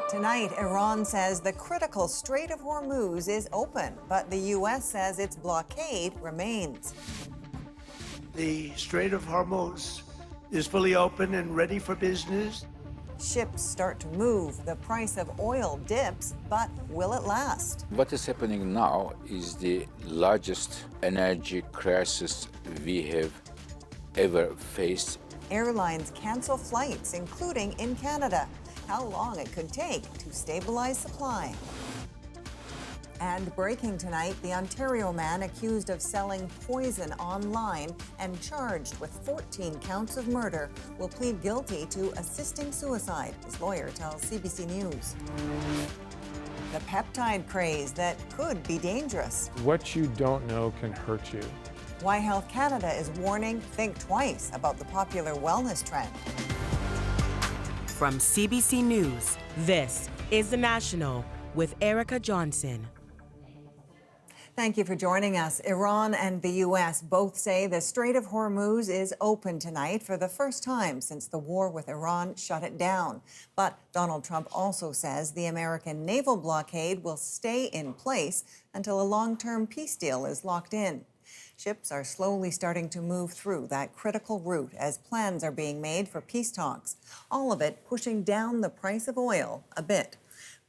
Tonight, Iran says the critical Strait of Hormuz is open, but the U.S. says its blockade remains. The Strait of Hormuz is fully open and ready for business. Ships start to move, the price of oil dips, but will it last? What is happening now is the largest energy crisis we have ever faced. Airlines cancel flights, including in Canada. How long it could take to stabilize supply. And breaking tonight, the Ontario man accused of selling poison online and charged with 14 counts of murder will plead guilty to assisting suicide, his lawyer tells CBC News. The peptide craze that could be dangerous. What you don't know can hurt you. Why Health Canada is warning, think twice about the popular wellness trend. From CBC News, this is The National with Erica Johnson. Thank you for joining us. Iran and the U.S. both say the Strait of Hormuz is open tonight for the first time since the war with Iran shut it down. But Donald Trump also says the American naval blockade will stay in place until a long-term peace deal is locked in. Ships are slowly starting to move through that critical route as plans are being made for peace talks, all of it pushing down the price of oil a bit.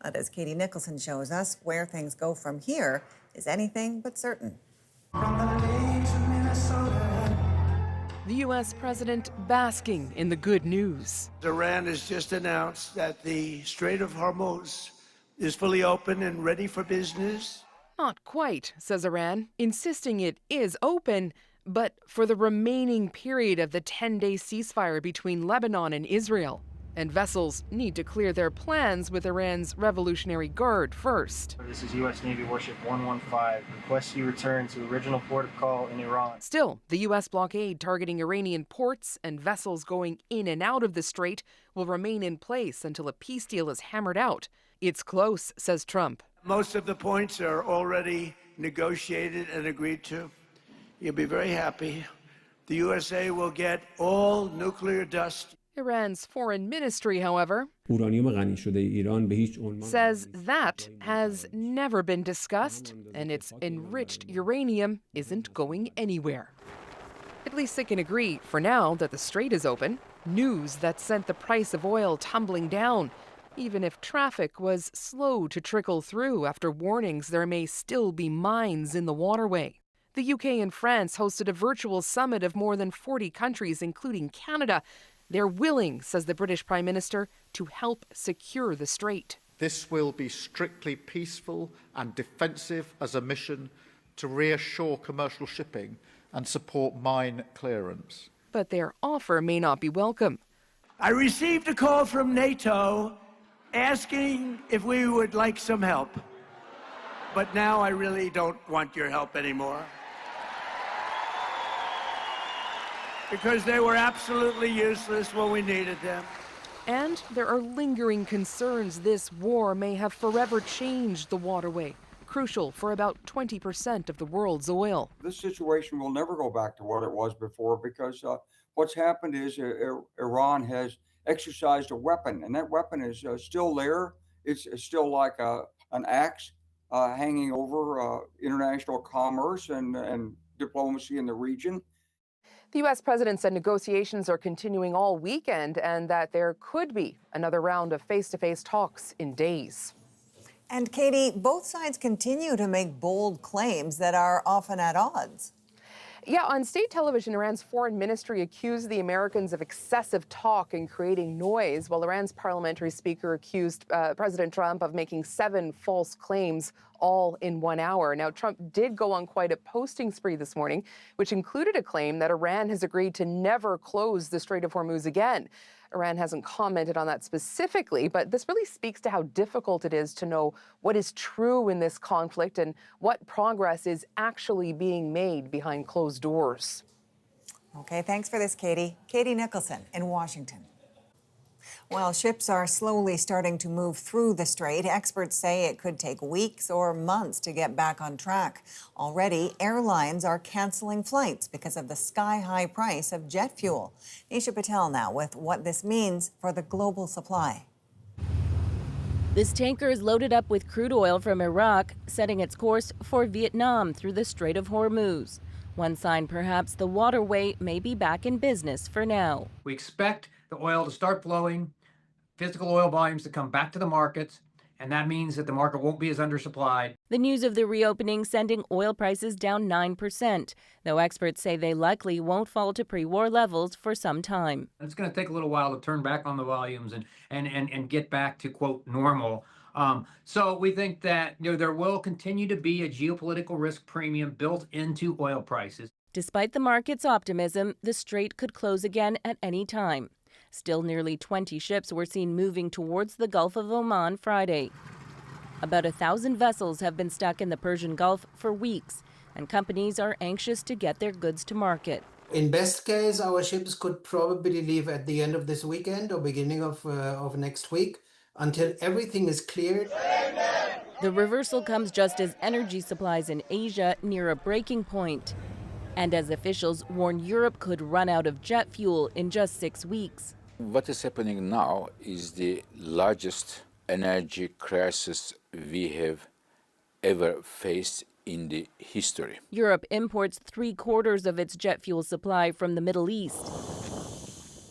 But as Katie Nicholson shows us, where things go from here is anything but certain. The U.S. president basking in the good news. Iran has just announced that the Strait of Hormuz is fully open and ready for business. Not quite, says Iran, insisting it is open, but for the remaining period of the 10-day ceasefire between Lebanon and Israel. And vessels need to clear their plans with Iran's Revolutionary Guard first. This is U.S. Navy Warship 115. Request you return to original port of call in Iran. Still, the U.S. blockade targeting Iranian ports and vessels going in and out of the strait will remain in place until a peace deal is hammered out. It's close, says Trump. Most of the points are already negotiated and agreed to. You'll be very happy. The USA will get all nuclear dust. Iran's foreign ministry, however, says that has never been discussed, and its enriched uranium isn't going anywhere. At least they can agree, for now, that the strait is open. News that sent the price of oil tumbling down, even if traffic was slow to trickle through after warnings there may still be mines in the waterway. The UK and France hosted a virtual summit of more than 40 countries, including Canada. They're willing, says the British Prime Minister, to help secure the strait. This will be strictly peaceful and defensive as a mission to reassure commercial shipping and support mine clearance. But their offer may not be welcome. I received a call from NATO asking if we would like some help. But now I really don't want your help anymore. Because they were absolutely useless when we needed them. And there are lingering concerns this war may have forever changed the waterway, crucial for about 20% of the world's oil. This situation will never go back to what it was before because what's happened is Iran has exercised a weapon, and that weapon is still there. It's still like an axe hanging over international commerce and diplomacy in the region. The U.S. president said negotiations are continuing all weekend and that there could be another round of face-to-face talks in days. And Katie, both sides continue to make bold claims that are often at odds. Yeah, on state television, Iran's foreign ministry accused the Americans of excessive talk and creating noise, while Iran's parliamentary speaker accused President Trump of making 7 false claims all in 1 hour. Now, Trump did go on quite a posting spree this morning, which included a claim that Iran has agreed to never close the Strait of Hormuz again. Iran hasn't commented on that specifically, but this really speaks to how difficult it is to know what is true in this conflict and what progress is actually being made behind closed doors. Okay, thanks for this, Katie. Katie Nicholson in Washington. While ships are slowly starting to move through the strait, experts say it could take weeks or months to get back on track. Already, airlines are canceling flights because of the sky-high price of jet fuel. Nisha Patel now with what this means for the global supply. This tanker is loaded up with crude oil from Iraq, setting its course for Vietnam through the Strait of Hormuz. One sign perhaps the waterway may be back in business for now. We expect the oil to start flowing, physical oil volumes to come back to the markets, and that means that the market won't be as undersupplied. The news of the reopening sending oil prices down 9%, though experts say they likely won't fall to pre-war levels for some time. It's going to take a little while to turn back on the volumes and get back to, quote, normal. So we think that there will continue to be a geopolitical risk premium built into oil prices. Despite the market's optimism, the strait could close again at any time. Still, nearly 20 ships were seen moving towards the Gulf of Oman Friday. About 1,000 vessels have been stuck in the Persian Gulf for weeks, and companies are anxious to get their goods to market. In best case, our ships could probably leave at the end of this weekend or beginning of next week until everything is cleared. The reversal comes just as energy supplies in Asia near a breaking point, and as officials warn Europe could run out of jet fuel in just 6 weeks. What is happening now is the largest energy crisis we have ever faced in the history. Europe imports 3/4 of its jet fuel supply from the Middle East.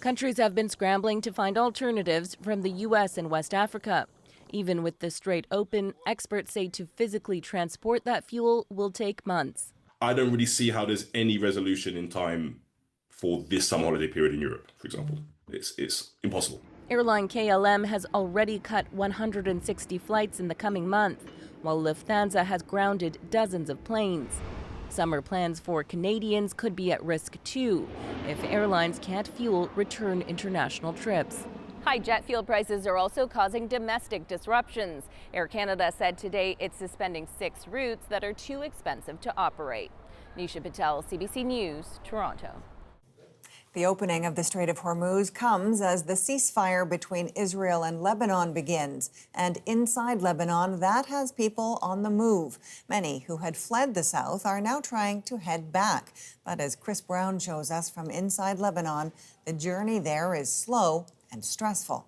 Countries have been scrambling to find alternatives from the U.S. and West Africa. Even with the strait open, experts say to physically transport that fuel will take months. I don't really see how there's any resolution in time for this summer holiday period in Europe, for example. It's impossible. Airline KLM has already cut 160 flights in the coming month, while Lufthansa has grounded dozens of planes. Summer plans for Canadians could be at risk too if airlines can't fuel return international trips. High jet fuel prices are also causing domestic disruptions. Air Canada said today it's suspending 6 routes that are too expensive to operate. Nisha Patel, CBC News, Toronto. The opening of the Strait of Hormuz comes as the ceasefire between Israel and Lebanon begins. And inside Lebanon, that has people on the move. Many who had fled the south are now trying to head back. But as Chris Brown shows us from inside Lebanon, the journey there is slow and stressful.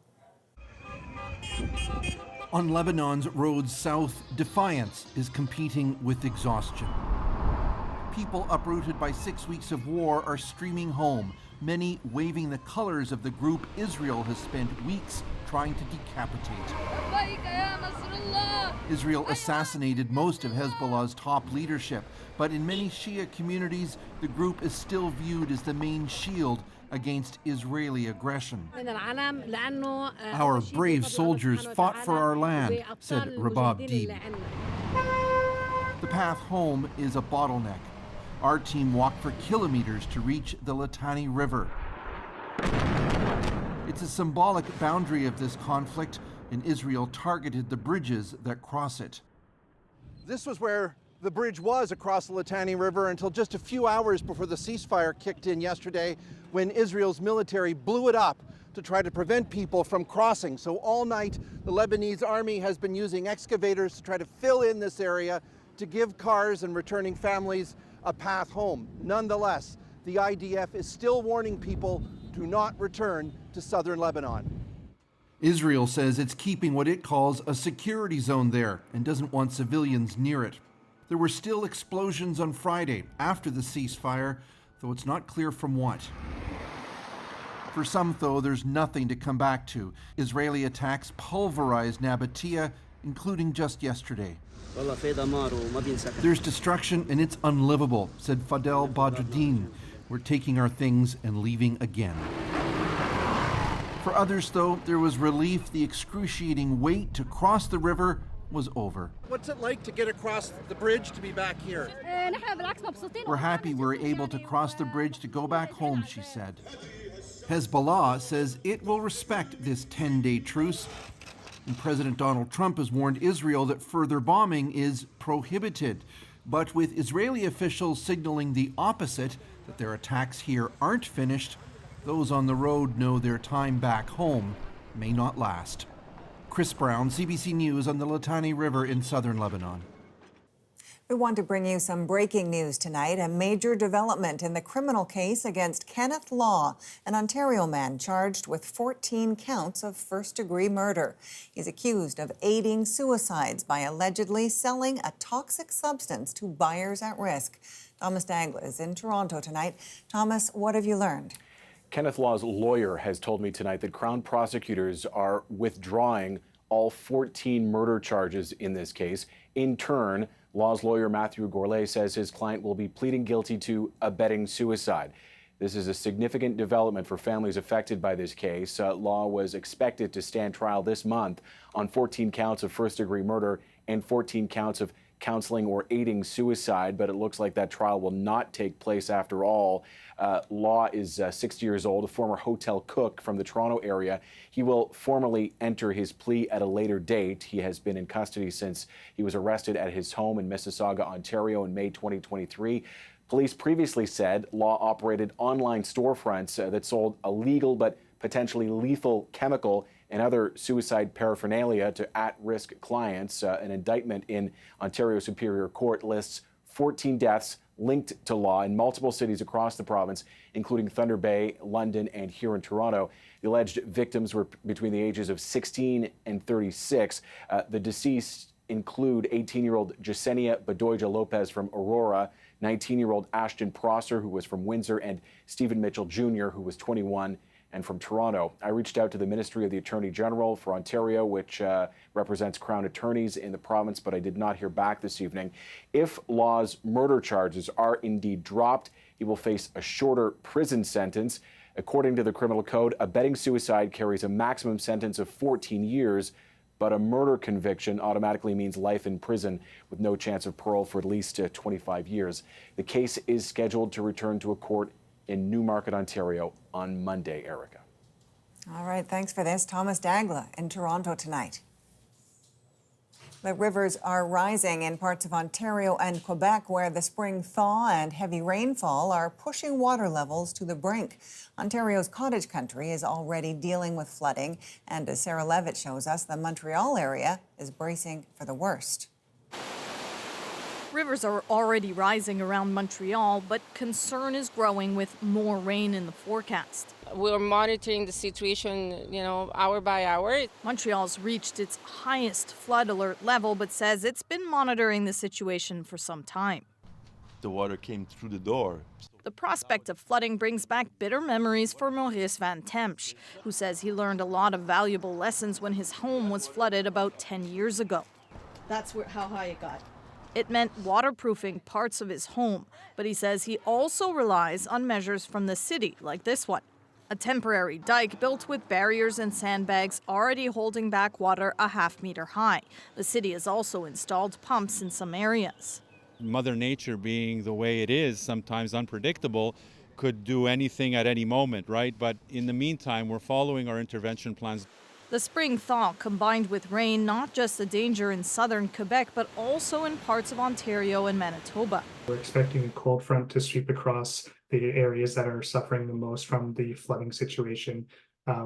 On Lebanon's roads south, defiance is competing with exhaustion. People uprooted by 6 weeks of war are streaming home, many waving the colors of the group Israel has spent weeks trying to decapitate. Israel assassinated most of Hezbollah's top leadership, but in many Shia communities, the group is still viewed as the main shield against Israeli aggression. Our brave soldiers fought for our land, said Rabab Deeb. The path home is a bottleneck. Our team walked for kilometers to reach the Litani River. It's a symbolic boundary of this conflict, and Israel targeted the bridges that cross it. This was where the bridge was across the Litani River until just a few hours before the ceasefire kicked in yesterday, when Israel's military blew it up to try to prevent people from crossing. So all night, the Lebanese army has been using excavators to try to fill in this area to give cars and returning families a path home. Nonetheless, the IDF is still warning people do not return to southern Lebanon. Israel says it's keeping what it calls a security zone there and doesn't want civilians near it. There were still explosions on Friday after the ceasefire, though it's not clear from what. For some, though, there's nothing to come back to. Israeli attacks pulverized Nabatea, including just yesterday. There's destruction and it's unlivable, said Fadel Badruddin. We're taking our things and leaving again. For others, though, there was relief. The excruciating wait to cross the river was over. What's it like to get across the bridge to be back here? We're happy we're able to cross the bridge to go back home, she said. Hezbollah says it will respect this 10-day truce. And President Donald Trump has warned Israel that further bombing is prohibited. But with Israeli officials signaling the opposite, that their attacks here aren't finished, those on the road know their time back home may not last. Chris Brown, CBC News on the Litani River in southern Lebanon. We want to bring you some breaking news tonight. A major development in the criminal case against Kenneth Law, an Ontario man charged with 14 counts of first-degree murder. He's accused of aiding suicides by allegedly selling a toxic substance to buyers at risk. Thomas Dagla is in Toronto tonight. Thomas, what have you learned? Kenneth Law's lawyer has told me tonight that Crown prosecutors are withdrawing all 14 murder charges in this case. In turn, Law's lawyer Matthew Gourlay says his client will be pleading guilty to abetting suicide. This is a significant development for families affected by this case. Law was expected to stand trial this month on 14 counts of first-degree murder and 14 counts of counseling or aiding suicide, but it looks like that trial will not take place after all. Law is 60 years old, a former hotel cook from the Toronto area. He will formally enter his plea at a later date. He has been in custody since he was arrested at his home in Mississauga, Ontario in May 2023. Police previously said Law operated online storefronts that sold illegal but potentially lethal chemical and other suicide paraphernalia to at-risk clients. An indictment in Ontario Superior Court lists 14 deaths linked to Law in multiple cities across the province, including Thunder Bay, London, and here in Toronto. The alleged victims were between the ages of 16 and 36. The deceased include 18-year-old Jasenia Bedoya Lopez from Aurora, 19-year-old Ashton Prosser, who was from Windsor, and Stephen Mitchell Jr., who was 21 and from Toronto. I reached out to the Ministry of the Attorney General for Ontario, which represents Crown attorneys in the province, but I did not hear back this evening. If Law's murder charges are indeed dropped, he will face a shorter prison sentence. According to the criminal code, abetting suicide carries a maximum sentence of 14 years, but a murder conviction automatically means life in prison with no chance of parole for at least 25 years. The case is scheduled to return to a court in Newmarket, Ontario on Monday, Erica. All right, thanks for this. Thomas Dagla in Toronto tonight. The rivers are rising in parts of Ontario and Quebec, where the spring thaw and heavy rainfall are pushing water levels to the brink. Ontario's cottage country is already dealing with flooding, and as Sarah Levitt shows us, the Montreal area is bracing for the worst. Rivers are already rising around Montreal, but concern is growing with more rain in the forecast. We're monitoring the situation, hour by hour. Montreal's reached its highest flood alert level, but says it's been monitoring the situation for some time. The water came through the door. The prospect of flooding brings back bitter memories for Maurice Van Temsch, who says he learned a lot of valuable lessons when his home was flooded about 10 years ago. That's how high it got. It meant waterproofing parts of his home, but he says he also relies on measures from the city, like this one. A temporary dike built with barriers and sandbags already holding back water a half-meter high. The city has also installed pumps in some areas. Mother Nature being the way it is, sometimes unpredictable, could do anything at any moment, right? But in the meantime, we're following our intervention plans. The spring thaw combined with rain, not just a danger in southern Quebec, but also in parts of Ontario and Manitoba. We're expecting a cold front to sweep across the areas that are suffering the most from the flooding situation.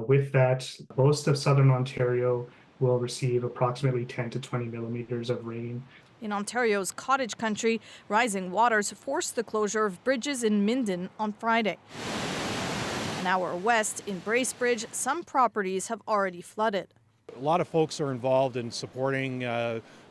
With that, most of southern Ontario will receive approximately 10 to 20 millimeters of rain. In Ontario's cottage country, rising waters forced the closure of bridges in Minden on Friday. An hour west in Bracebridge, some properties have already flooded. A lot of folks are involved in supporting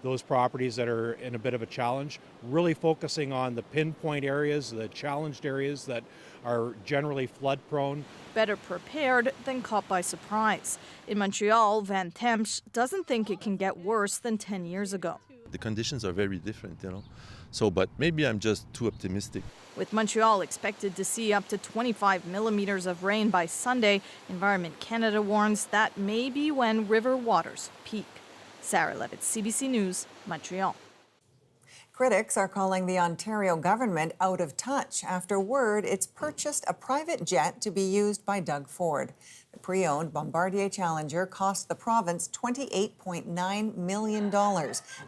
those properties that are in a bit of a challenge, really focusing on the pinpoint areas, the challenged areas that are generally flood prone. Better prepared than caught by surprise. In Montreal, Van Temsch doesn't think it can get worse than 10 years ago. The conditions are very different, but maybe I'm just too optimistic. With Montreal expected to see up to 25 millimeters of rain by Sunday, Environment Canada warns that may be when river waters peak. Sarah Levitt, CBC News, Montreal. Critics are calling the Ontario government out of touch after word it's purchased a private jet to be used by Doug Ford. The pre-owned Bombardier Challenger cost the province $28.9 million.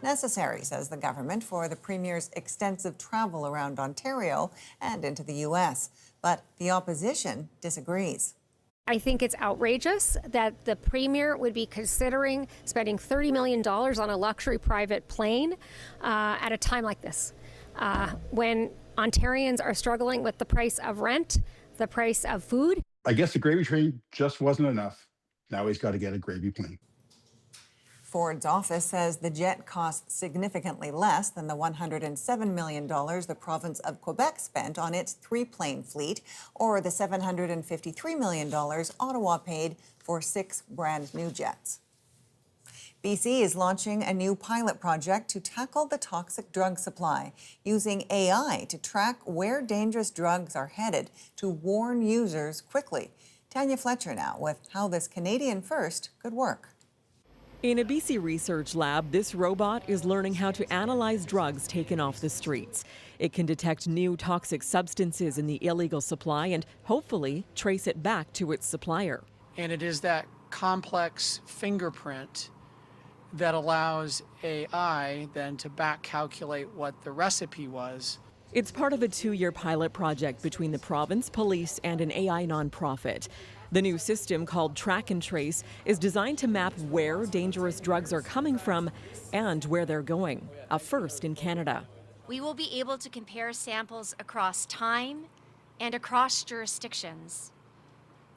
Necessary, says the government, for the Premier's extensive travel around Ontario and into the U.S. But the opposition disagrees. I think it's outrageous that the premier would be considering spending $30 million on a luxury private plane at a time like this, when Ontarians are struggling with the price of rent, the price of food. I guess the gravy train just wasn't enough. Now he's got to get a gravy plane. Ford's office says the jet costs significantly less than the $107 million the province of Quebec spent on its 3-plane fleet, or the $753 million Ottawa paid for 6 brand new jets. BC is launching a new pilot project to tackle the toxic drug supply, using AI to track where dangerous drugs are headed to warn users quickly. Tanya Fletcher now with how this Canadian first could work. In a BC research lab, this robot is learning how to analyze drugs taken off the streets. It can detect new toxic substances in the illegal supply and hopefully trace it back to its supplier. And it is that complex fingerprint that allows AI then to back calculate what the recipe was. It's part of a 2-year pilot project between the province, police, and an AI nonprofit. The new system, called Track and Trace, is designed to map where dangerous drugs are coming from and where they're going, a first in Canada. We will be able to compare samples across time and across jurisdictions.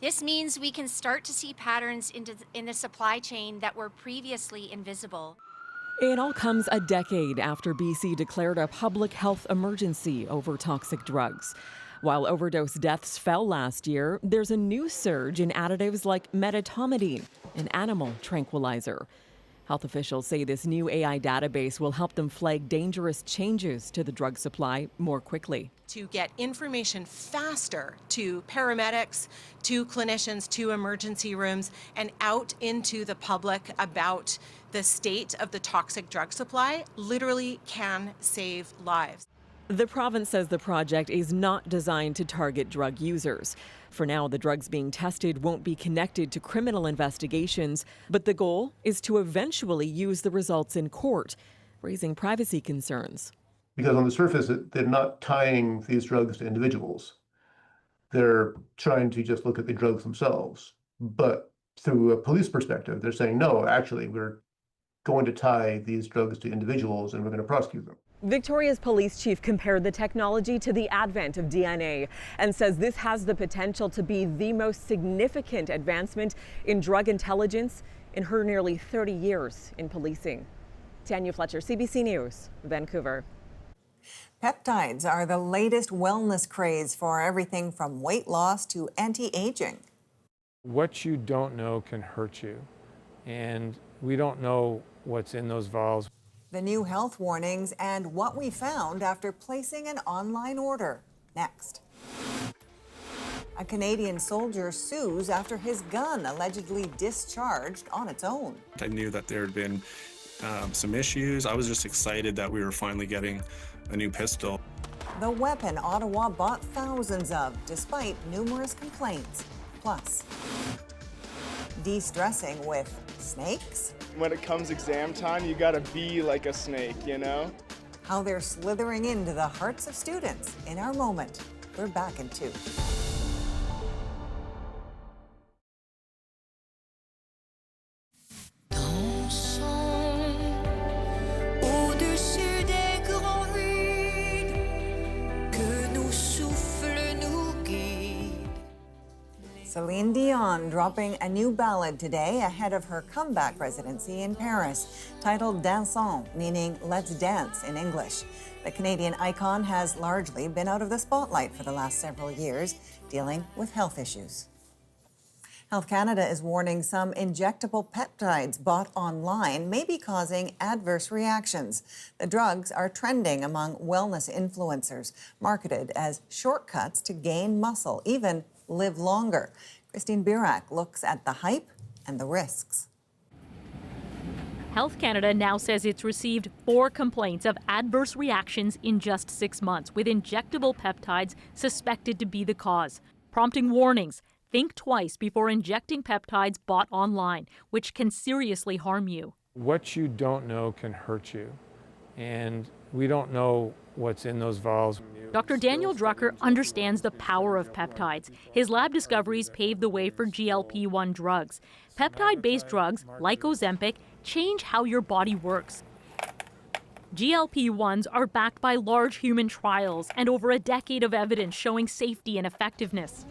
This means we can start to see patterns in the supply chain that were previously invisible. It all comes a decade after BC declared a public health emergency over toxic drugs. While overdose deaths fell last year, there's a new surge in additives like medetomidine, an animal tranquilizer. Health officials say this new AI database will help them flag dangerous changes to the drug supply more quickly. To get information faster to paramedics, to clinicians, to emergency rooms, and out into the public about the state of the toxic drug supply literally can save lives. The province says the project is not designed to target drug users. For now, the drugs being tested won't be connected to criminal investigations, but the goal is to eventually use the results in court, raising privacy concerns. Because on the surface, they're not tying these drugs to individuals. They're trying to just look at the drugs themselves. But through a police perspective, they're saying, no, actually, we're going to tie these drugs to individuals and we're going to prosecute them. Victoria's police chief compared the technology to the advent of DNA and says this has the potential to be the most significant advancement in drug intelligence in her nearly 30 years in policing. Tanya Fletcher, CBC News, Vancouver. Peptides are the latest wellness craze for everything from weight loss to anti-aging. What you don't know can hurt you, and we don't know what's in those vials. The new health warnings and what we found after placing an online order. Next. A Canadian soldier sues after his gun allegedly discharged on its own. I knew that there had been some issues. I was just excited that we were finally getting a new pistol. The weapon Ottawa bought thousands of, despite numerous complaints. Plus, de-stressing with snakes. When it comes exam time, you gotta be like a snake, you know? How they're slithering into the hearts of students in our moment. We're back in 2. Celine Dion dropping a new ballad today ahead of her comeback residency in Paris, titled Dansons, meaning let's dance in English. The Canadian icon has largely been out of the spotlight for the last several years, dealing with health issues. Health Canada is warning some injectable peptides bought online may be causing adverse reactions. The drugs are trending among wellness influencers, marketed as shortcuts to gain muscle, even live longer. Christine Birak looks at the hype and the risks. Health Canada now says it's received 4 complaints of adverse reactions in just 6 months, with injectable peptides suspected to be the cause, prompting warnings. Think twice before injecting peptides bought online, which can seriously harm you. What you don't know can hurt you, and we don't know what's in those vials. Dr. Daniel Drucker understands the power of peptides. His lab discoveries paved the way for GLP-1 drugs. Peptide-based drugs, like Ozempic, change how your body works. GLP-1s are backed by large human trials and over a decade of evidence showing safety and effectiveness.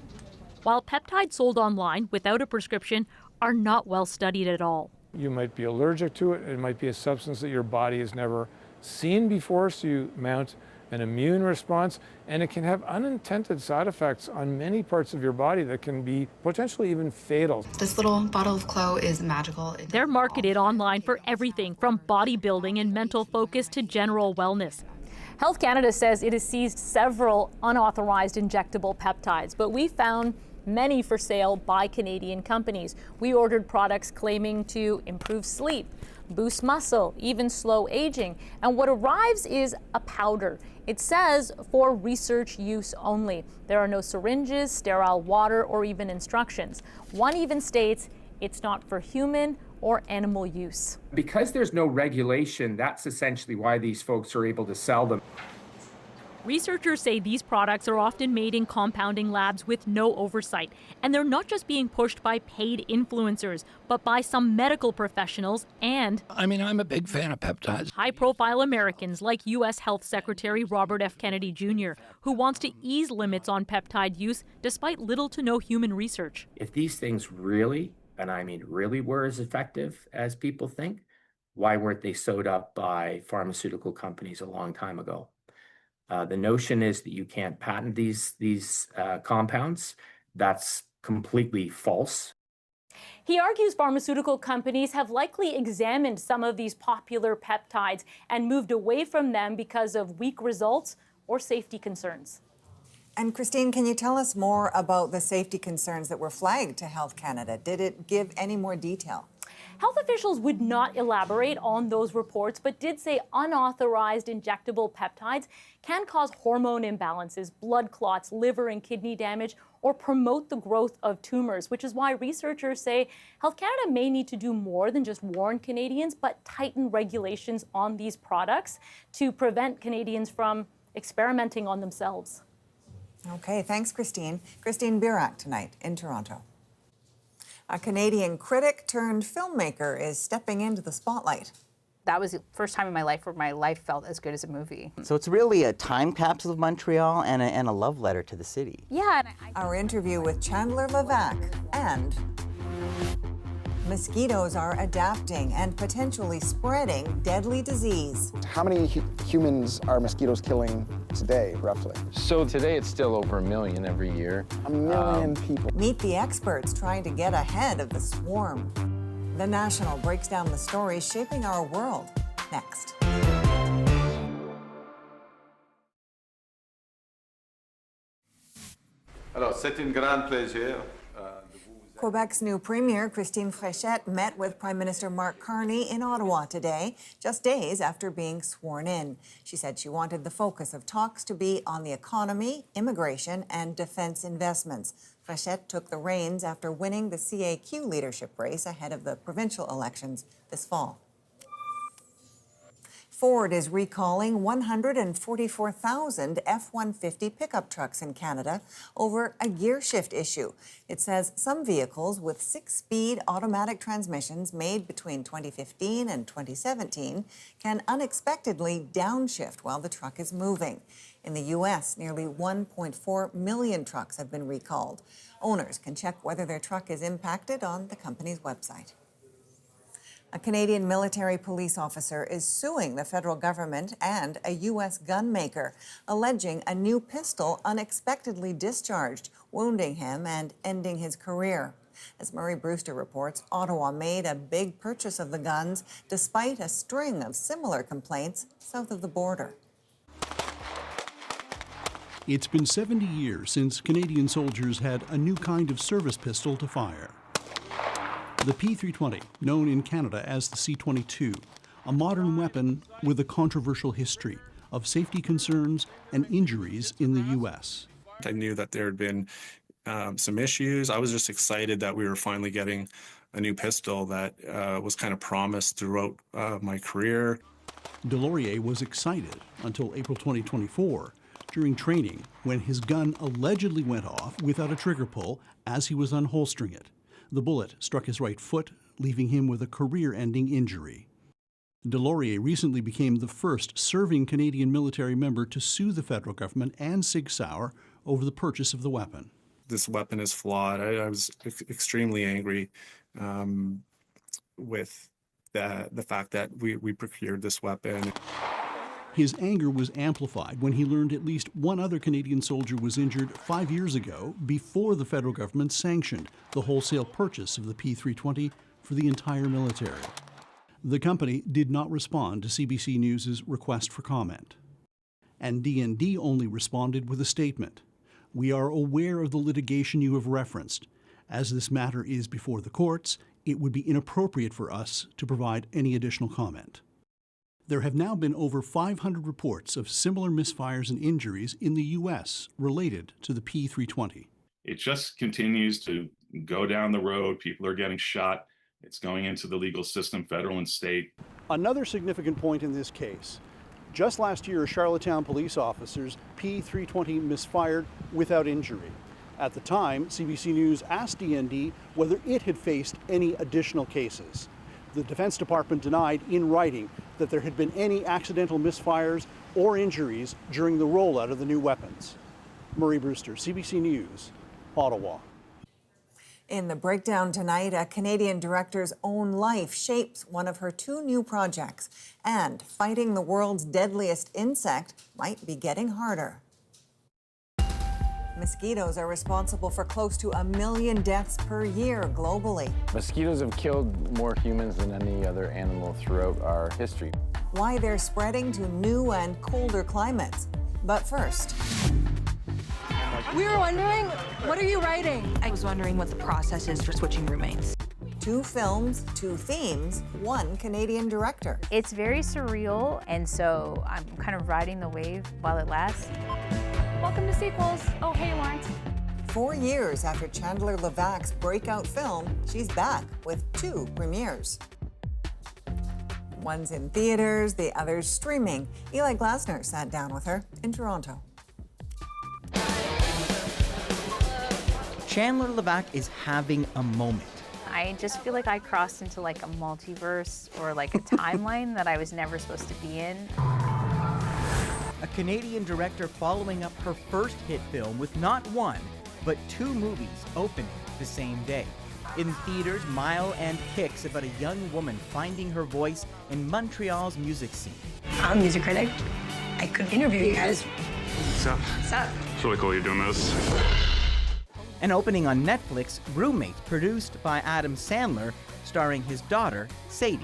While peptides sold online without a prescription are not well studied at all. You might be allergic to it. It might be a substance that your body has never seen before, so you mount an immune response, and it can have unintended side effects on many parts of your body that can be potentially even fatal. This little bottle of Clo is magical. They're marketed online for everything from bodybuilding and mental focus to general wellness. Health Canada says it has seized several unauthorized injectable peptides, but we found many for sale by Canadian companies. We ordered products claiming to improve sleep, boost muscle, even slow aging. And what arrives is a powder. It says for research use only. There are no syringes, sterile water, or even instructions. One even states it's not for human or animal use. Because there's no regulation, that's essentially why these folks are able to sell them. Researchers say these products are often made in compounding labs with no oversight, and they're not just being pushed by paid influencers, but by some medical professionals and I'm a big fan of peptides. High-profile Americans like U.S. Health Secretary Robert F. Kennedy Jr., who wants to ease limits on peptide use despite little to no human research. If these things really, and I mean really, were as effective as people think, why weren't they sewed up by pharmaceutical companies a long time ago? The notion is that you can't patent these compounds. That's completely false. He argues pharmaceutical companies have likely examined some of these popular peptides and moved away from them because of weak results or safety concerns. And Christine, can you tell us more about the safety concerns that were flagged to Health Canada? Did it give any more detail? Health officials would not elaborate on those reports, but did say unauthorized injectable peptides can cause hormone imbalances, blood clots, liver and kidney damage, or promote the growth of tumors, which is why researchers say Health Canada may need to do more than just warn Canadians, but tighten regulations on these products to prevent Canadians from experimenting on themselves. Okay, thanks, Christine. Christine Birak tonight in Toronto. A Canadian critic turned filmmaker is stepping into the spotlight. That was the first time in my life where my life felt as good as a movie. So it's really a time capsule of Montreal and a love letter to the city. Yeah. Our interview with Chandler Levack and mosquitoes are adapting and potentially spreading deadly disease. How many humans are mosquitoes killing today, roughly? So today it's still over 1 million every year. 1 million people. Meet the experts trying to get ahead of the swarm. The National breaks down the stories shaping our world next. Alors, c'est un grand plaisir. Quebec's new premier, Christine Fréchette, met with Prime Minister Mark Carney in Ottawa today, just days after being sworn in. She said she wanted the focus of talks to be on the economy, immigration, and defense investments. Fréchette took the reins after winning the CAQ leadership race ahead of the provincial elections this fall. Ford is recalling 144,000 F-150 pickup trucks in Canada over a gear shift issue. It says some vehicles with 6-speed automatic transmissions made between 2015 and 2017 can unexpectedly downshift while the truck is moving. In the U.S., nearly 1.4 million trucks have been recalled. Owners can check whether their truck is impacted on the company's website. A Canadian military police officer is suing the federal government and a U.S. gun maker, alleging a new pistol unexpectedly discharged, wounding him and ending his career. As Murray Brewster reports, Ottawa made a big purchase of the guns despite a string of similar complaints south of the border. It's been 70 years since Canadian soldiers had a new kind of service pistol to fire. The P320, known in Canada as the C-22, a modern weapon with a controversial history of safety concerns and injuries in the U.S. I knew that there had been some issues. I was just excited that we were finally getting a new pistol that was kind of promised throughout my career. Delorier was excited until April 2024, during training, when his gun allegedly went off without a trigger pull as he was unholstering it. The bullet struck his right foot, leaving him with a career-ending injury. Delorier recently became the first serving Canadian military member to sue the federal government and Sig Sauer over the purchase of the weapon. This weapon is flawed. I was extremely angry with the fact that we procured this weapon. His anger was amplified when he learned at least one other Canadian soldier was injured 5 years ago before the federal government sanctioned the wholesale purchase of the P320 for the entire military. The company did not respond to CBC News' request for comment. And D&D only responded with a statement. We are aware of the litigation you have referenced. As this matter is before the courts, it would be inappropriate for us to provide any additional comment. There have now been over 500 reports of similar misfires and injuries in the U.S. related to the P320. It just continues to go down the road. People are getting shot. It's going into the legal system, federal and state. Another significant point in this case. Just last year, Charlottetown police officers' P320 misfired without injury. At the time, CBC News asked D&D whether it had faced any additional cases. The Defense Department denied in writing that there had been any accidental misfires or injuries during the rollout of the new weapons. Murray Brewster, CBC News, Ottawa. In the breakdown tonight, a Canadian director's own life shapes one of her 2 new projects, and fighting the world's deadliest insect might be getting harder. Mosquitoes are responsible for close to 1 million deaths per year globally. Mosquitoes have killed more humans than any other animal throughout our history. Why they're spreading to new and colder climates. But first, we were wondering, what are you writing? I was wondering what the process is for switching roommates. 2 films, 2 themes, 1 Canadian director. It's very surreal, and so I'm kind of riding the wave while it lasts. Welcome to sequels. Oh, hey, Lawrence. 4 years after Chandler Levack's breakout film, she's back with 2 premieres. One's in theaters, the other's streaming. Eli Glasner sat down with her in Toronto. Chandler Levack is having a moment. I just feel like I crossed into like a multiverse or like a timeline that I was never supposed to be in. A Canadian director following up her first hit film with not 1, but 2 movies opening the same day. In theaters, Mile and Kicks about a young woman finding her voice in Montreal's music scene. I'm a music critic. I could interview you guys. What's up? What's up? It's really cool you're doing this. An opening on Netflix, Roommates, produced by Adam Sandler, starring his daughter, Sadie.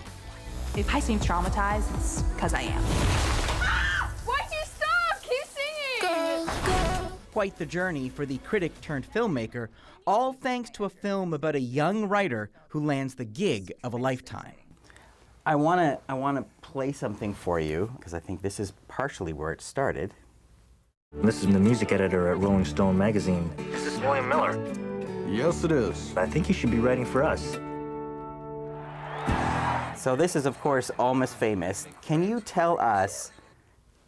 If I seem traumatized, it's because I am. Why'd you stop? Keep singing! Quite the journey for the critic turned filmmaker, all thanks to a film about a young writer who lands the gig of a lifetime. I want to play something for you, because I think this is partially where it started. This is the music editor at Rolling Stone magazine. Is this William Miller? Yes, it is. I think you should be writing for us. So this is, of course, Almost Famous. Can you tell us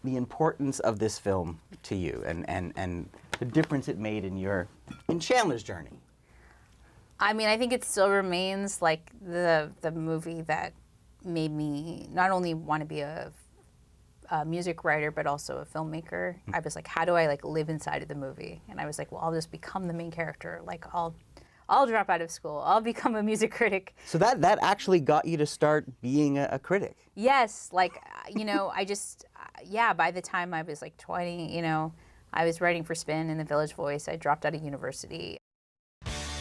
the importance of this film to you and the difference it made in Chandler's journey? I mean, I think it still remains like the movie that made me not only want to be a music writer, but also a filmmaker. I was like, how do I like live inside of the movie? And I was like, well, I'll just become the main character. Like I'll drop out of school. I'll become a music critic. So that actually got you to start being a critic? Yes, like, you know, I just, by the time I was like 20, you know, I was writing for Spin and the Village Voice. I dropped out of university.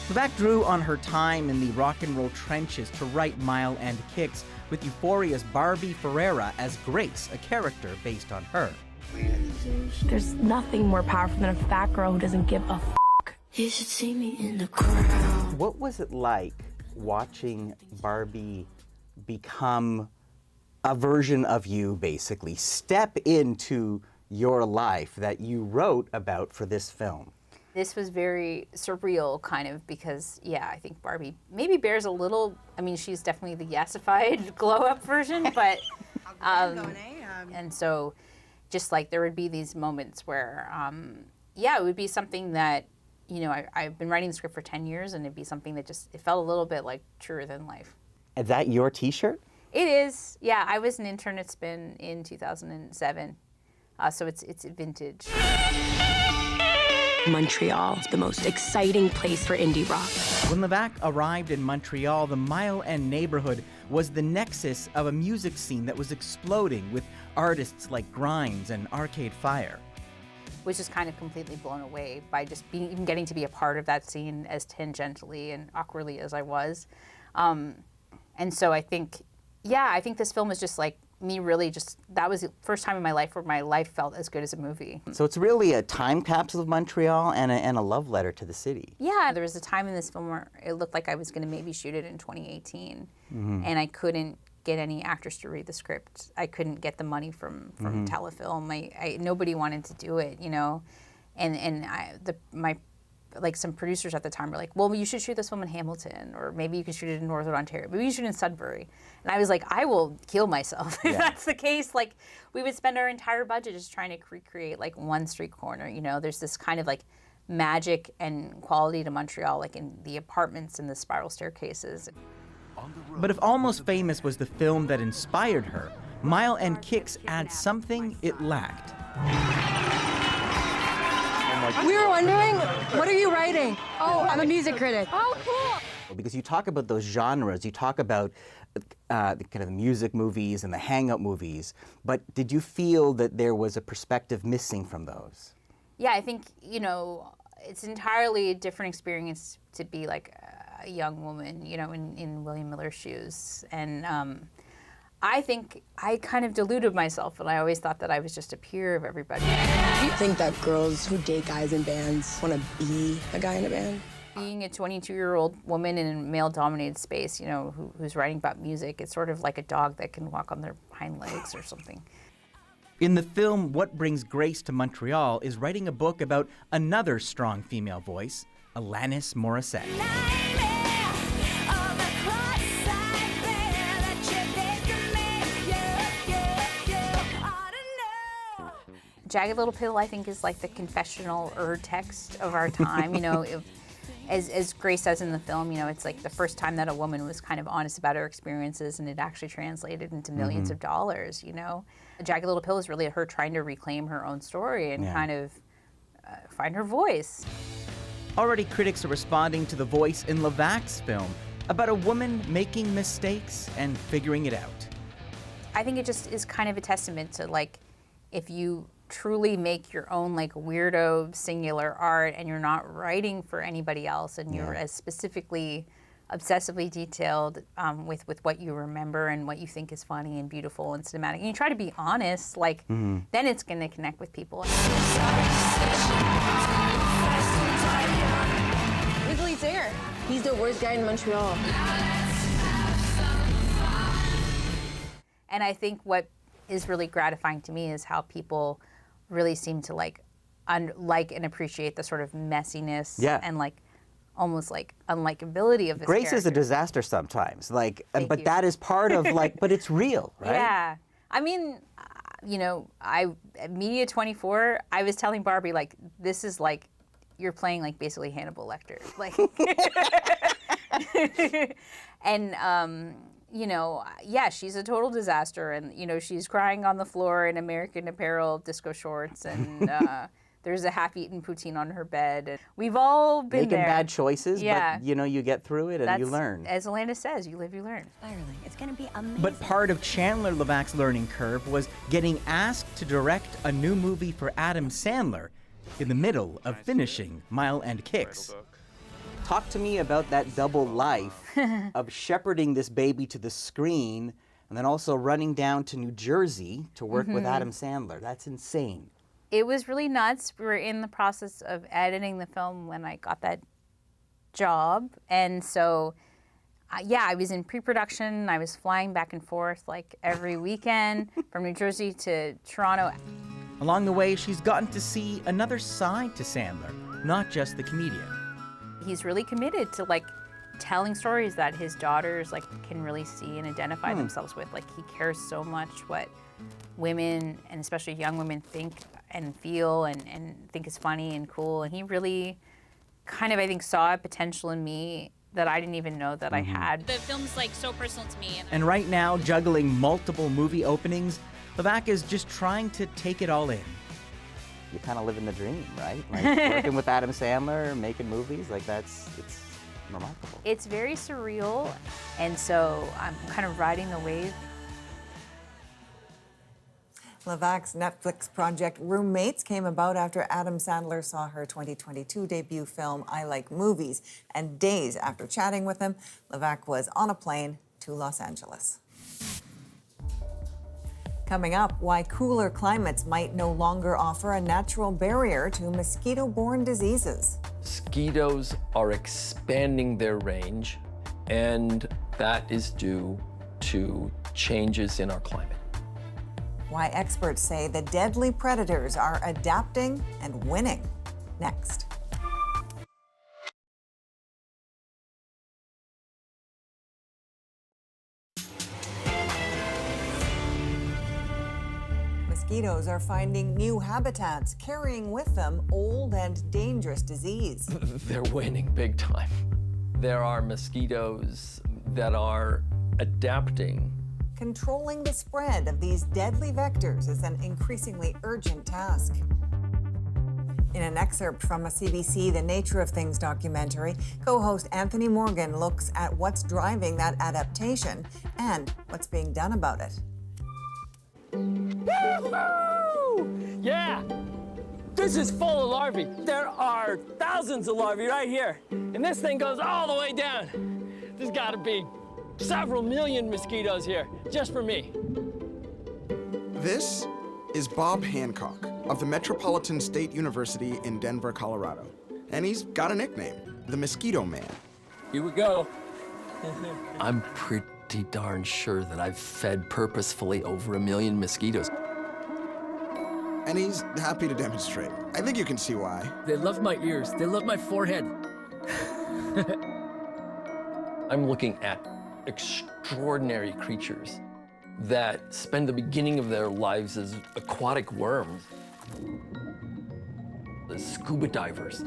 Levack drew on her time in the rock and roll trenches to write Mile and Kicks, with Euphoria's Barbie Ferreira as Grace, a character based on her. There's nothing more powerful than a fat girl who doesn't give a fuck. You should see me in the crowd. What was it like watching Barbie become a version of you, basically, step into your life that you wrote about for this film? This was very surreal, kind of, because, I think Barbie maybe bears a little, I mean, she's definitely the yassified glow-up version, but, And so just like there would be these moments where, yeah, it would be something that, you know, I've been writing the script for 10 years and it'd be something that just, it felt a little bit like truer than life. Is that your t-shirt? It is. Yeah, I was an intern at Spin in 2007. So it's vintage. Montreal is the most exciting place for indie rock. When Levack arrived in Montreal, the Mile End neighborhood was the nexus of a music scene that was exploding with artists like Grimes and Arcade Fire. Was just kind of completely blown away by just even getting to be a part of that scene as tangentially and awkwardly as I was. And so I think, yeah, I think this film is just like me really just, that was the first time in my life where my life felt as good as a movie. So it's really a time capsule of Montreal and a love letter to the city. Yeah, there was a time in this film where it looked like I was going to maybe shoot it in 2018, and I couldn't get any actors to read the script. I couldn't get the money from Telefilm. Nobody wanted to do it, you know, and some producers at the time were like, well, you should shoot this film in Hamilton, or maybe you can shoot it in Northern Ontario, maybe you shoot it in Sudbury. And I was like, I will kill myself if that's the case. Like, we would spend our entire budget just trying to recreate like one street corner, you know. There's this kind of like magic and quality to Montreal, like in the apartments and the spiral staircases. But if Almost Famous was the film that inspired her, Mile End Kicks adds something it lacked. We were wondering, what are you writing? Oh, I'm a music critic. Oh, cool. Because you talk about those genres, you talk about the kind of music movies and the hangout movies, but did you feel that there was a perspective missing from those? Yeah, I think, you know, it's entirely a different experience to be like a young woman, you know, in William Miller's shoes. And I think I kind of deluded myself, and I always thought that I was just a peer of everybody. Do you think that girls who date guys in bands want to be a guy in a band? Being a 22-year-old woman in a male-dominated space, you know, who's writing about music, it's sort of like a dog that can walk on their hind legs or something. In the film, What Brings Grace to Montreal is writing a book about another strong female voice, Alanis Morissette. Jagged Little Pill, I think, is like the confessional text of our time. You know, as Grace says in the film, you know, it's like the first time that a woman was kind of honest about her experiences, and it actually translated into millions of dollars, you know. Jagged Little Pill is really her trying to reclaim her own story and kind of find her voice. Already critics are responding to the voice in Levack's film about a woman making mistakes and figuring it out. I think it just is kind of a testament to, like, if you truly make your own like weirdo singular art and you're not writing for anybody else, and you're as specifically obsessively detailed with what you remember and what you think is funny and beautiful and cinematic, and you try to be honest, like then it's going to connect with people. He's the lead singer. He's the worst guy in Montreal. And I think what is really gratifying to me is how people really seem to like and appreciate the sort of messiness and like almost like unlikability of this Grace character. is a disaster sometimes, like, but you. that is part of like, but it's real, right? Yeah, I mean, you know, at Media 24, I was telling Barbie, like, this is like you're playing like basically Hannibal Lecter, like, and you know, yeah, she's a total disaster, and you know, she's crying on the floor in American Apparel disco shorts, and there's a half-eaten poutine on her bed. And we've all been making there. bad choices, but you know, you get through it and you learn. As Alana says, you live, you learn. Spiraling. It's gonna be amazing. But part of Chandler Levack's learning curve was getting asked to direct a new movie for Adam Sandler in the middle of finishing Mile End Kicks. Talk to me about that double life of shepherding this baby to the screen and then also running down to New Jersey to work with Adam Sandler. That's insane. It was really nuts. We were in the process of editing the film when I got that job. And so, yeah, I was in pre-production. I was flying back and forth like every weekend from New Jersey to Toronto. Along the way, she's gotten to see another side to Sandler, not just the comedian. He's really committed to like telling stories that his daughters like can really see and identify themselves with. Like, he cares so much what women, and especially young women, think and feel and think is funny and cool. And he really kind of, I think, saw a potential in me that I didn't even know that I had. The film's like so personal to me. And right now, juggling multiple movie openings, Levack is just trying to take it all in. You kind of living the dream, right? Like working with Adam Sandler, making movies, like it's remarkable. It's very surreal, and so I'm kind of riding the wave. Levack's Netflix project Roommates came about after Adam Sandler saw her 2022 debut film I Like Movies, and days after chatting with him, Levack was on a plane to Los Angeles. Coming up, why cooler climates might no longer offer a natural barrier to mosquito-borne diseases. Mosquitoes are expanding their range, and that is due to changes in our climate. Why experts say the deadly predators are adapting and winning. Next. Mosquitoes are finding new habitats, carrying with them old and dangerous disease. They're winning big time. There are mosquitoes that are adapting. Controlling the spread of these deadly vectors is an increasingly urgent task. In an excerpt from a CBC The Nature of Things documentary, co-host Anthony Morgan looks at what's driving that adaptation and what's being done about it. Woo-hoo! Yeah! This is full of larvae. There are thousands of larvae right here. And this thing goes all the way down. There's gotta be several million mosquitoes here, just for me. This is Bob Hancock of the Metropolitan State University in Denver, Colorado. And he's got a nickname, the Mosquito Man. Here we go. I'm pretty darn sure that I've fed purposefully over 1 million mosquitoes. And he's happy to demonstrate. I think you can see why. They love my ears. They love my forehead. I'm looking at extraordinary creatures that spend the beginning of their lives as aquatic worms, as scuba divers.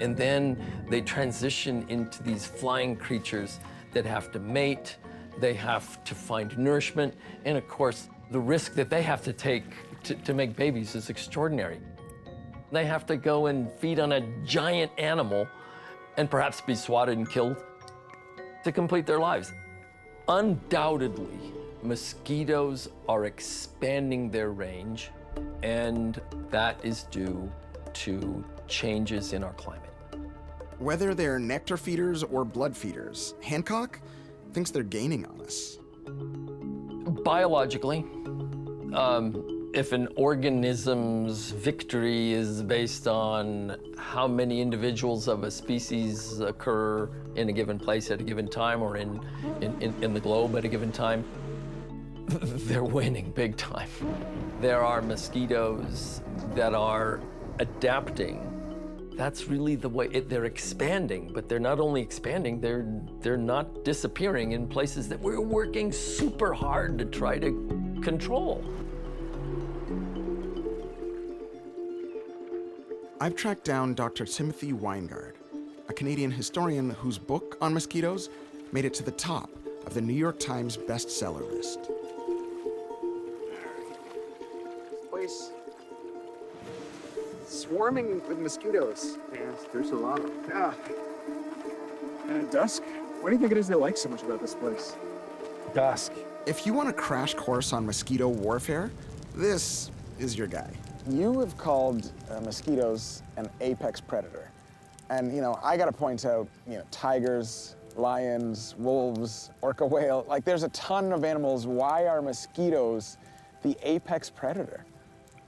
And then they transition into these flying creatures that have to mate, they have to find nourishment, and of course, the risk that they have to take to make babies is extraordinary. They have to go and feed on a giant animal and perhaps be swatted and killed to complete their lives. Undoubtedly, mosquitoes are expanding their range, and that is due to changes in our climate. Whether they're nectar feeders or blood feeders, Hancock thinks they're gaining on us. Biologically, if an organism's victory is based on how many individuals of a species occur in a given place at a given time or in the globe at a given time, they're winning big time. There are mosquitoes that are adapting. That's really the way they're expanding, but they're not only expanding, they're not disappearing in places that we're working super hard to try to control. I've tracked down Dr. Timothy Weingard, a Canadian historian whose book on mosquitoes made it to the top of the New York Times bestseller list. This place swarming with mosquitoes. Yes, there's a lot of them. Yeah. And at dusk, what do you think it is they like so much about this place? Dusk. If you want a crash course on mosquito warfare, this is your guy. You have called mosquitoes an apex predator. And, I gotta point out, tigers, lions, wolves, orca whale, like there's a ton of animals. Why are mosquitoes the apex predator?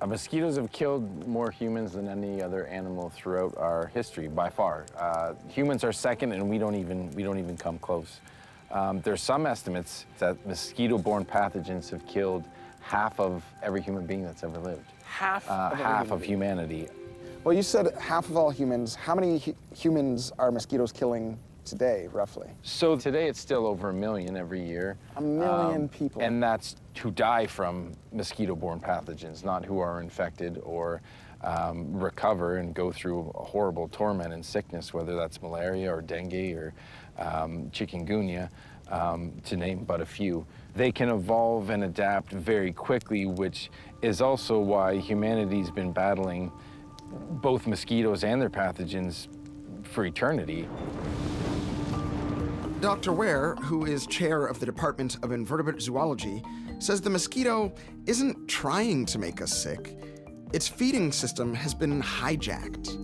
Mosquitoes have killed more humans than any other animal throughout our history, by far. Humans are second, and we don't even come close. There's some estimates that mosquito-borne pathogens have killed half of every human being that's ever lived. Half of humanity. Well, you said half of all humans. How many humans are mosquitoes killing today, roughly? So today it's still over 1 million every year. 1 million people. And that's who die from mosquito-borne pathogens, not who are infected or recover and go through a horrible torment and sickness, whether that's malaria or dengue or chikungunya, to name but a few. They can evolve and adapt very quickly, which is also why humanity's been battling both mosquitoes and their pathogens for eternity. Dr. Ware, who is chair of the Department of Invertebrate Zoology, says the mosquito isn't trying to make us sick. Its feeding system has been hijacked.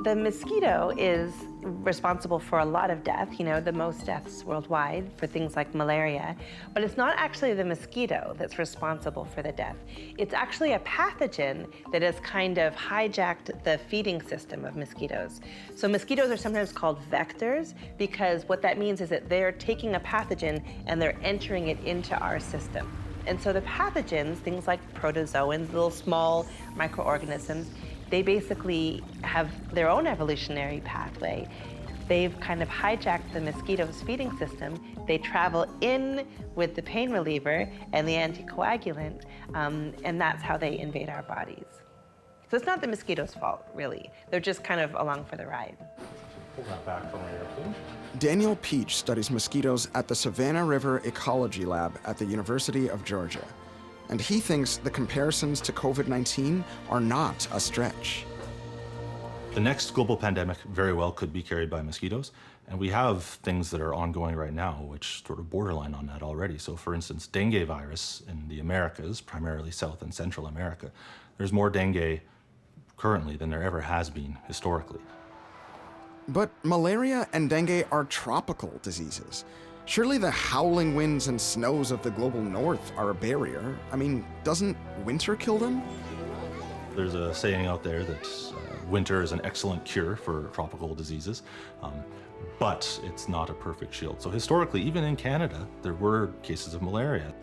The mosquito is responsible for a lot of death, the most deaths worldwide for things like malaria, but it's not actually the mosquito that's responsible for the death. It's actually a pathogen that has kind of hijacked the feeding system of mosquitoes. So mosquitoes are sometimes called vectors because what that means is that they're taking a pathogen and they're entering it into our system. And so the pathogens, things like protozoans, little small microorganisms, they basically have their own evolutionary pathway. They've kind of hijacked the mosquito's feeding system. They travel in with the pain reliever and the anticoagulant, and that's how they invade our bodies. So it's not the mosquito's fault, really. They're just kind of along for the ride. Pull that back from here, please. Daniel Peach studies mosquitoes at the Savannah River Ecology Lab at the University of Georgia. And he thinks the comparisons to COVID-19 are not a stretch. The next global pandemic very well could be carried by mosquitoes. And we have things that are ongoing right now, which sort of borderline on that already. So for instance, dengue virus in the Americas, primarily South and Central America, there's more dengue currently than there ever has been historically. But malaria and dengue are tropical diseases. Surely the howling winds and snows of the global north are a barrier. I mean, doesn't winter kill them? There's a saying out there that winter is an excellent cure for tropical diseases, but it's not a perfect shield. So historically, even in Canada, there were cases of malaria.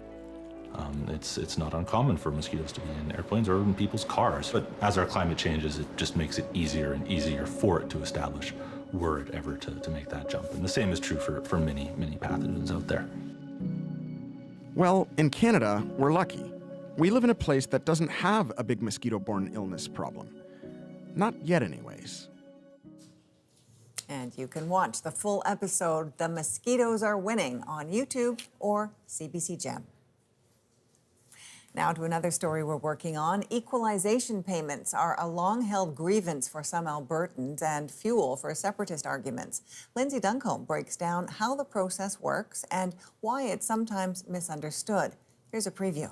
It's not uncommon for mosquitoes to be in airplanes or in people's cars. But as our climate changes, it just makes it easier and easier for it to establish, were it ever to make that jump. And the same is true for many, many pathogens out there. Well, in Canada, we're lucky. We live in a place that doesn't have a big mosquito-borne illness problem. Not yet, anyways. And you can watch the full episode, The Mosquitoes Are Winning, on YouTube or CBC Gem. Now to another story we're working on. Equalization payments are a long-held grievance for some Albertans and fuel for separatist arguments. Lindsay Duncombe breaks down how the process works and why it's sometimes misunderstood. Here's a preview.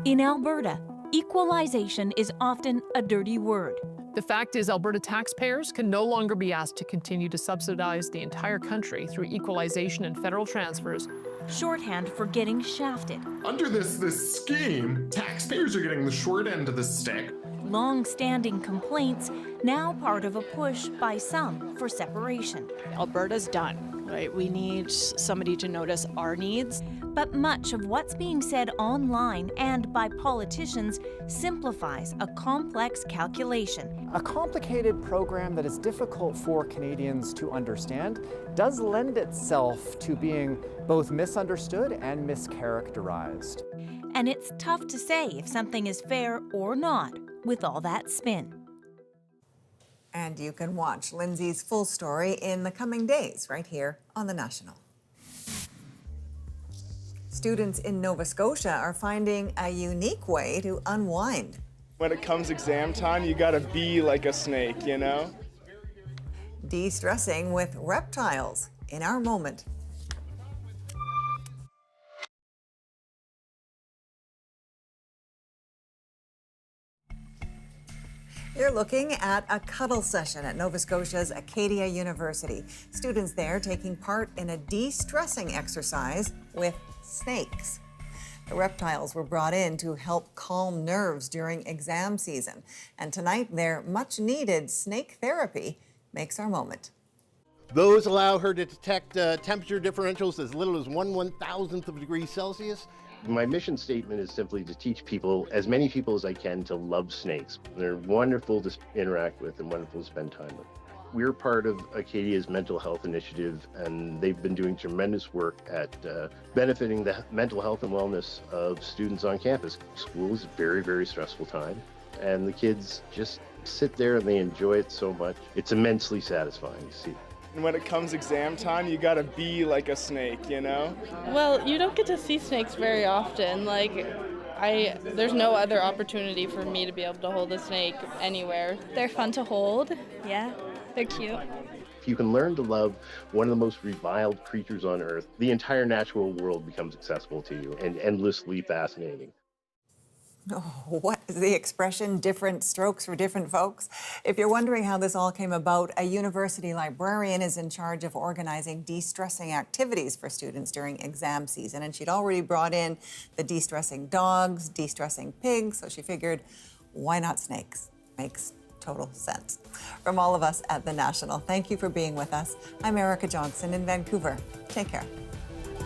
In Alberta, equalization is often a dirty word. The fact is, Alberta taxpayers can no longer be asked to continue to subsidize the entire country through equalization and federal transfers. Shorthand for getting shafted. Under this scheme, taxpayers are getting the short end of the stick. Long-standing complaints, now part of a push by some for separation. Alberta's done, right? We need somebody to notice our needs. But much of what's being said online and by politicians simplifies a complex calculation. A complicated program that is difficult for Canadians to understand does lend itself to being both misunderstood and mischaracterized. And it's tough to say if something is fair or not with all that spin. And you can watch Lindsay's full story in the coming days right here on The National. Students in Nova Scotia are finding a unique way to unwind. When it comes exam time, you gotta be like a snake, you know? De-stressing with reptiles in our moment. You're looking at a cuddle session at Nova Scotia's Acadia University. Students there taking part in a de-stressing exercise with snakes. The reptiles were brought in to help calm nerves during exam season. And tonight, their much-needed snake therapy makes our moment. Those allow her to detect temperature differentials as little as 1/1000th of a degree Celsius. My mission statement is simply to teach people, as many people as I can, to love snakes. They're wonderful to interact with and wonderful to spend time with. We're part of Acadia's mental health initiative, and they've been doing tremendous work at benefiting the mental health and wellness of students on campus. School is a very, very stressful time, and the kids just sit there and they enjoy it so much. It's immensely satisfying to see. And when it comes exam time, you gotta be like a snake, you know? Well, you don't get to see snakes very often. There's no other opportunity for me to be able to hold a snake anywhere. They're fun to hold. Yeah, they're cute. If you can learn to love one of the most reviled creatures on Earth, the entire natural world becomes accessible to you and endlessly fascinating. Oh, what is the expression, different strokes for different folks? If you're wondering how this all came about, a university librarian is in charge of organizing de-stressing activities for students during exam season. And she'd already brought in the de-stressing dogs, de-stressing pigs, so she figured, why not snakes? Makes total sense. From all of us at The National, thank you for being with us. I'm Erica Johnson in Vancouver. Take care.